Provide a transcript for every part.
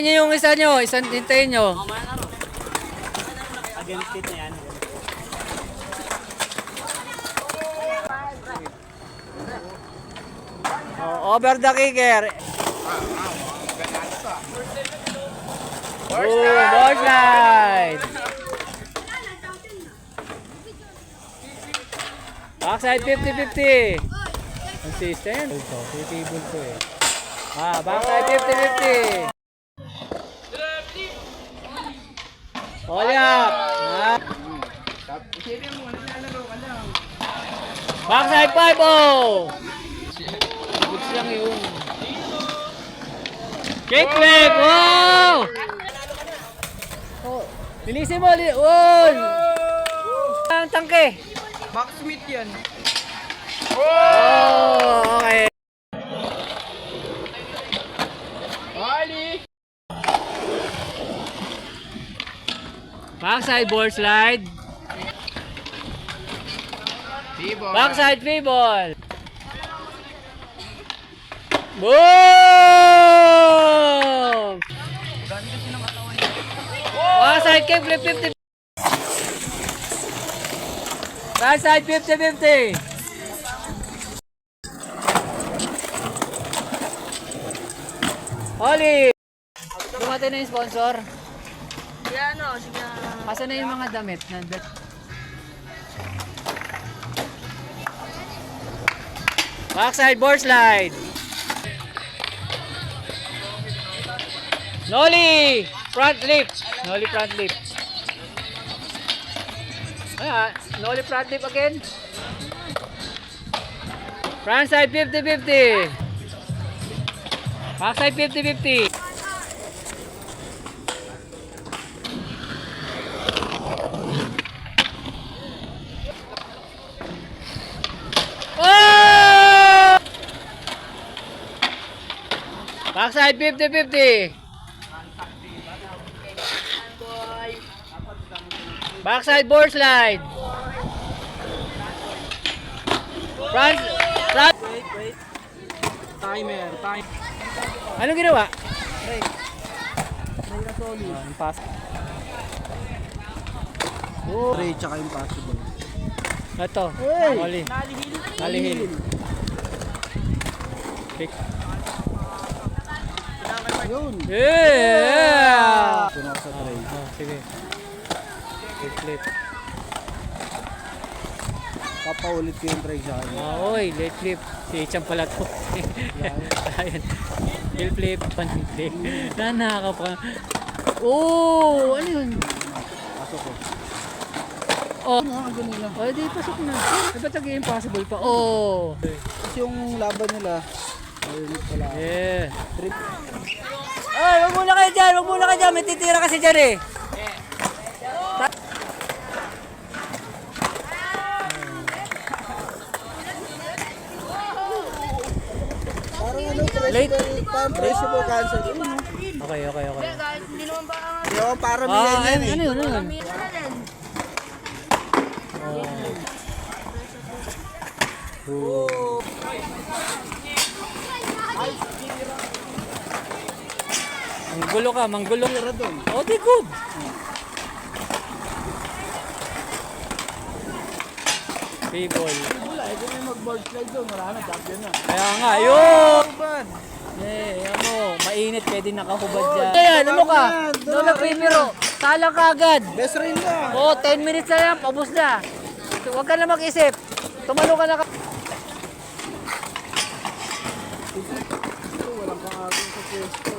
Yung isa nyo, isang hintayin nyo. Against it na yan. Oh, over the kicker. Ball slide. Backside 50-50. Consistent yan. Ito, titibol ko eh. Backside 50-50. Hold up. Backside 5-0. Goods lang yun. Kickflip! Wow! Oh, linisin mo! Wow! Ang tangke! Backsmith yan. Oh! Okay. Backside ball slide. Backside free ball. Boom! Backside kick flip 50. Backside 50-50. Oli! Dumating na yung sponsor. Kaya ano, sige. Asa na yung mga damit? Backside board slide. Nollie! Front lip. Nollie front lip. Ayan, nollie front lip again. Front side 50-50. Backside 50-50. Oh! Backside 50-50. Backside board slide. Front. Wait. Timer. Anong ginawa? Break. Break na solid. Yung pass. Break tsaka impossible. Ito. Oli. Nalihil. Pick. Yun. Yeah! Ito na ako sa break. Sige. Flip. Papaulit ko yung break sa kanya. Oy, late flip. Si Echam pala to. Ayan. Hill flip. Panty flip. Nanaka pa. Oh! Ano yun? Pasok ko. Oh. Ganun lang. Oh, di pasok na. Ba't nag-impossible pa? Oh! Kasi yung laban nila, ayun pala. Yeah. Ay, wag muna kayo dyan. Wag muna kayo dyan. May titira kasi dyan eh. Parang ano, Late. pressable cancel. Okay. Hindi naman ba ang Hindi ako para Ah, yan ano eh. yun? Ano yun? mira na din? Manggulo ka, manggulo. Oh, di good. P-ball. Wala, ito na yung mag-board slide doon. Wala na, champion na. Kaya nga, yun! Ban. Eh, ano, mainit, pwede nakahubad dyan. Ayan, ano ka? Lola Primero, sala ka agad. Best rin na. Oh, 10 minutes na yan, pabos na. Huwag ka na mag-isip. Tumalo ka na ka. Walang pang-ating sa pwesto.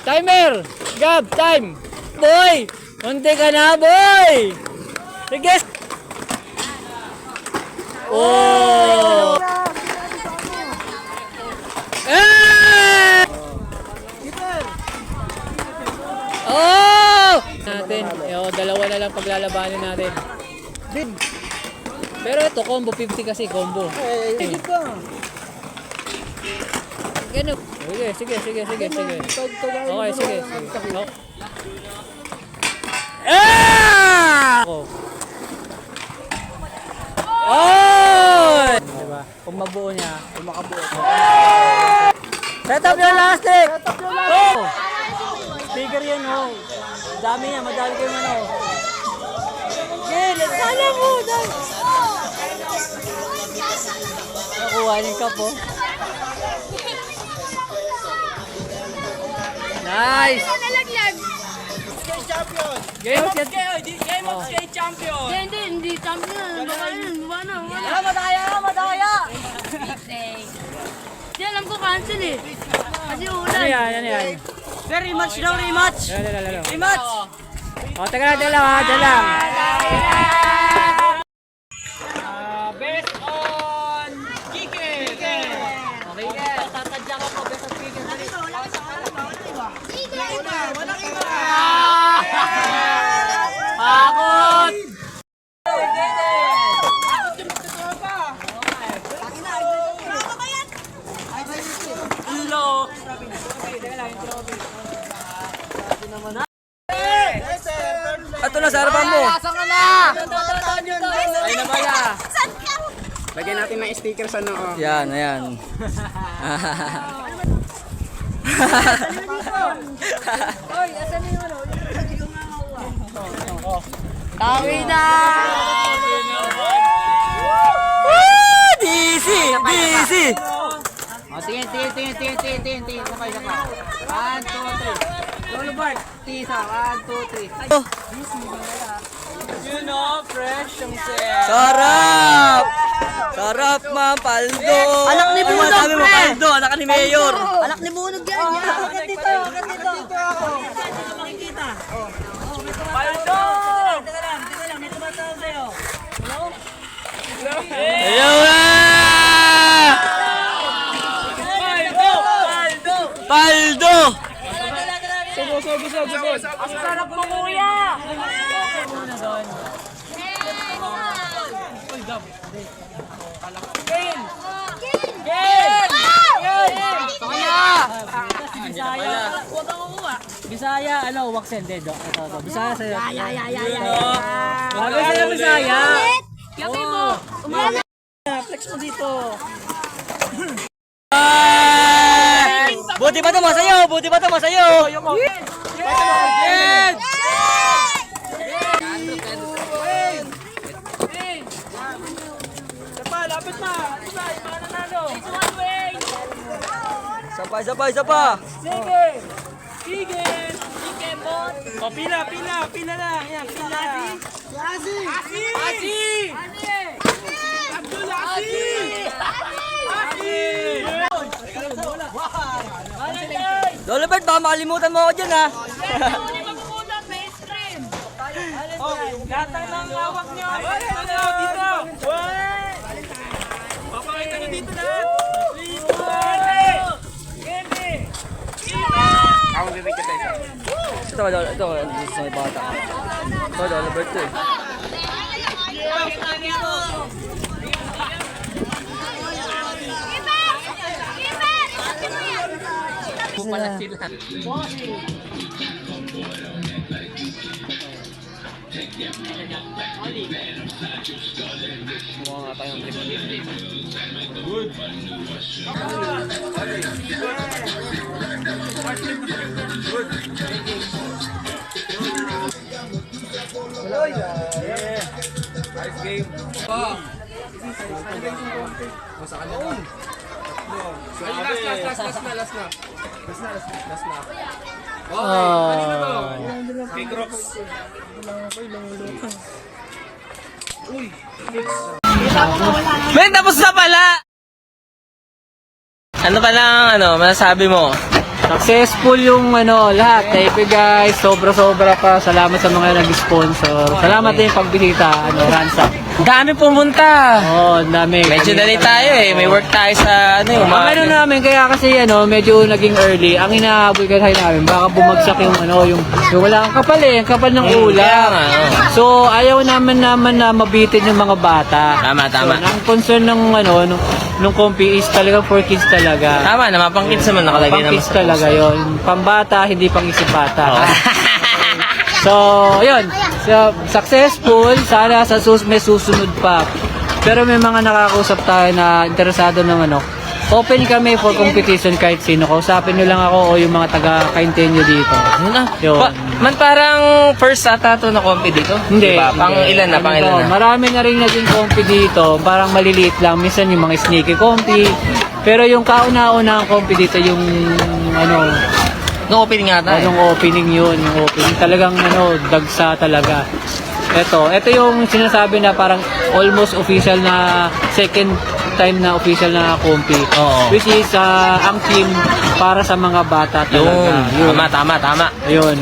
Timer! Gab, time! Boy! Unti ka na, boy! Sige! Oh! Eh! Oh! Natin. Dalawa na lang paglalabanin natin. Big. Pero ito, combo 50 kasi, combo. Higit ka. Ganun. Sige. Okay, sige. Oh. Ah! Oh! Diba? Kung mabuo niya, Kung makabuo. Set up yung elastic! Oh! Speaker yan, oh. Dami yan, madali kayo man, oh. Sana mo! Nakuha yung cup, oh. Nice! Game of Skate Champion! Hindi champion. Baka na. Madaya! Di alam ko cancel eh. Kasi ulan. Ano yan? Sir, rematch daw, rematch. Lalo. Rematch. O, teka lang, dyan lang. Based on chicken. Okay. Tatadya ko po, best of chicken. Walang iba. Pakot! Ito na sa harapan mo. Ay na pala. Lagyan natin ng sticker sa noo. Yan, ayan. Tawi na! Busy! O, tingin. Sabay. 1, 2, 3. Lolo Bart, tisa. 1, 2, 3. You know, fresh yung Sarap, ma'am, paldo. Anak ni Bunog, Sabi mo, pre. paldo, anak ni Mayor. Anak ni Bunog yan. Agad dito. Paldo! Hello na! Paldo! Ang sarap mo, kuya! Bisaya, wax and dead. Ito. Bisaya sa'yo. Bagay sa'yo, Bisaya. Yapi mo! Umana! Flex mo dito. Buti ba ito masayo? Yes! Lapit na! Ipananalo! Isa pa. Sige, bot! O, pila lang. Yan, pila. Asi! Abdul Asi! Dolobert, baka makalimutan mo ako dyan, ha? Lahat ng hawak niyo! Dito! Papakita niyo dito lahat! Please, Kende! Ito, sa may bata. Ito, Dolobert, eh. Pala sila. Nice game. Last na. Big rocks. Men, tapos na pala! Ano pa lang, masasabi mo? Successful yung lahat. Thank you guys. Sobra-sobra pa. Salamat sa mga nag-sponsor. Salamat din pagbisita. Ransa. Dami pumunta. Oh, dami. Medyo dali tayo eh. May work tayo sa Ang namin, kaya kasi medyo naging early. Ang inahabol kasi namin, baka bumagsak yung wala kang kapal eh. Ang kapal ng ulam. So, ayaw naman na mabitin yung mga bata. Tama. So, ang concern nung compi is talaga for kids talaga. Tama, namapang kids naman nakalagay naman. Pang-kids talaga yon. Pambata, hindi pang-isip bata. So, yun. So, successful. Sana may susunod pa. Pero may mga nakakausap tayo na interesado ng open kami for competition kahit sino. Kausapin nyo lang ako o yung mga taga-kaintin nyo dito. Yun na. Yun. Man parang first ata to na compi dito? Hindi. Diba? Pang hindi. ilan na, Ano pang to, ilan na. Marami na rin naging compi dito. Parang maliliit lang. Minsan yung mga sneaky compi. Pero yung kauna-una ang compi dito, yung ano, No opening ata. anong opening yun. Yung opening talagang dagsa talaga. Ito yung sinasabi na parang almost official na second time na official na compi. Oo. Which is ang team para sa mga bata talaga. Yun. Tama.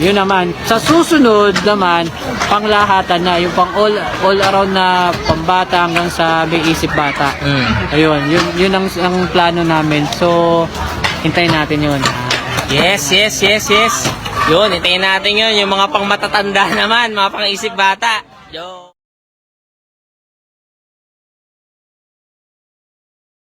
Yun naman. Sa susunod naman, panglahatan na, yung pang all around na pambata hanggang sa may isip bata. Ayun, yun ang plano namin. So, hintayin natin yun. Yes. Yun, hintayin natin yun. Yung mga pang matatanda naman, mga pang isip bata. Yo.